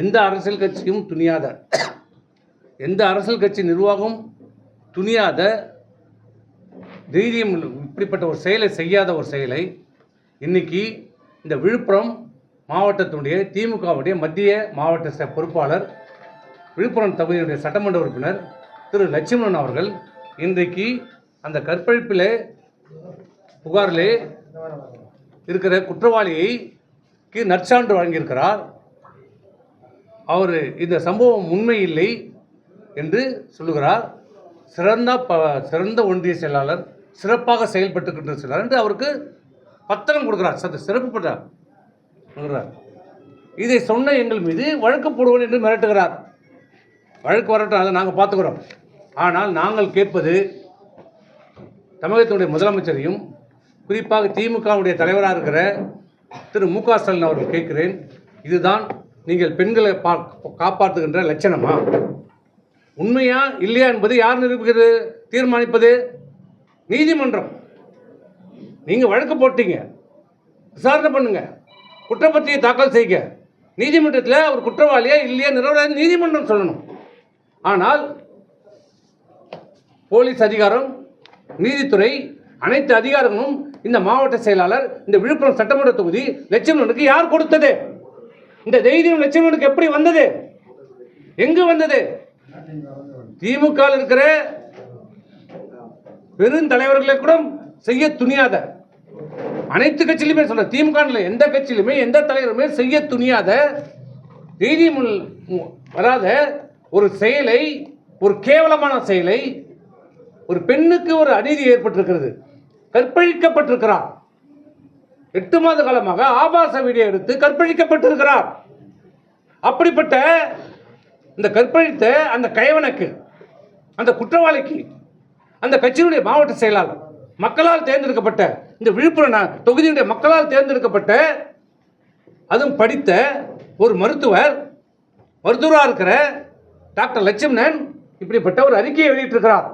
எந்த அரசியல் கட்சியும் துணியாத, எந்த அரசியல் கட்சி நிர்வாகம் துணியாத, தைரியம் இப்படிப்பட்ட ஒரு செயலை செய்யாத ஒரு செயலை இன்னைக்கு இந்த விழுப்புரம் மாவட்டத்தினுடைய திமுகவுடைய மத்திய மாவட்ட பொறுப்பாளர், விழுப்புரம் தொகுதியினுடைய சட்டமன்ற உறுப்பினர் திரு லட்சுமணன் அவர்கள் இன்றைக்கு அந்த கற்பழிப்பில் புகாரிலே இருக்கிற குற்றவாளிக்கு நற்சான்று வழங்கியிருக்கிறார். அவர் இந்த சம்பவம் உண்மை இல்லை என்று சொல்லுகிறார். சிறந்த ஒன்றிய செயலாளர், சிறப்பாக செயல்பட்டுக்கின்ற செயலாளர் என்று அவருக்கு பத்திரம் கொடுக்கிறார், சிறப்பு கொடுக்கிறார். இதை சொன்ன எங்கள் மீது வழக்கு போடுவோம் என்று மிரட்டுகிறார். வழக்கு வரட்டும், அதை நாங்கள் பார்த்துக்கிறோம். ஆனால் நாங்கள் கேட்பது தமிழகத்தினுடைய முதலமைச்சரையும் குறிப்பாக திமுகவுடைய தலைவராக இருக்கிற திரு மு க ஸ்டாலின் அவர்கள் கேட்கிறேன், இதுதான் நீங்கள் பெண்களை காப்பாற்றுகின்ற லட்சணமா? உண்மையா இல்லையா என்பது யார் நிரூபிக்கிறது, தீர்மானிப்பது? நீதிமன்றம். நீங்கள் வழக்கு போட்டீங்க, விசாரணை பண்ணுங்க, குற்றப்பத்திரிகை தாக்கல் செய்க. நீதிமன்றத்தில் அவர் குற்றவாளியா இல்லையா நிரூபணம் நீதிமன்றம் சொல்லணும். ஆனால் போலீஸ் அதிகாரம், நீதித்துறை, அனைத்து அதிகாரங்களும் இந்த மாவட்ட செயலாளர், இந்த விழுப்புரம் சட்டமன்ற தொகுதி லட்சுமணனுக்கு யார் கொடுத்தது? இந்த தைரியம் லட்சுமணனுக்கு எப்படி வந்தது? எங்கு வந்தது? திமுக இருக்கிற பெருந்தலைவர்களை கூட செய்ய துணியாத, அனைத்து கட்சியிலுமே சொல்ற, திமுக எந்த கட்சியிலுமே எந்த தலைவருமே செய்ய துணியாத, தைரியம் வராத ஒரு செயலை, ஒரு கேவலமான செயலை, ஒரு பெண்ணுக்கு ஒரு அநீதி ஏற்பட்டிருக்கிறது, கற்பழிக்கப்பட்டிருக்கிறார். 8 மாத காலமாக ஆபாச வீடியோ எடுத்து கற்பழிக்கப்பட்டிருக்கிறார். அப்படிப்பட்ட இந்த கற்பழித்த அந்த கயவனுக்கு, அந்த குற்றவாளிக்கு, அந்த கட்சியினுடைய மாவட்ட செயலாளர், மக்களால் தேர்ந்தெடுக்கப்பட்ட, இந்த விழுப்புரம் தொகுதியுடைய மக்களால் தேர்ந்தெடுக்கப்பட்ட, அதுவும் படித்த ஒரு மருத்துவராக இருக்கிற டாக்டர் லட்சுமணன் இப்படிப்பட்ட ஒரு அறிக்கையை வெளியிட்டிருக்கிறார்.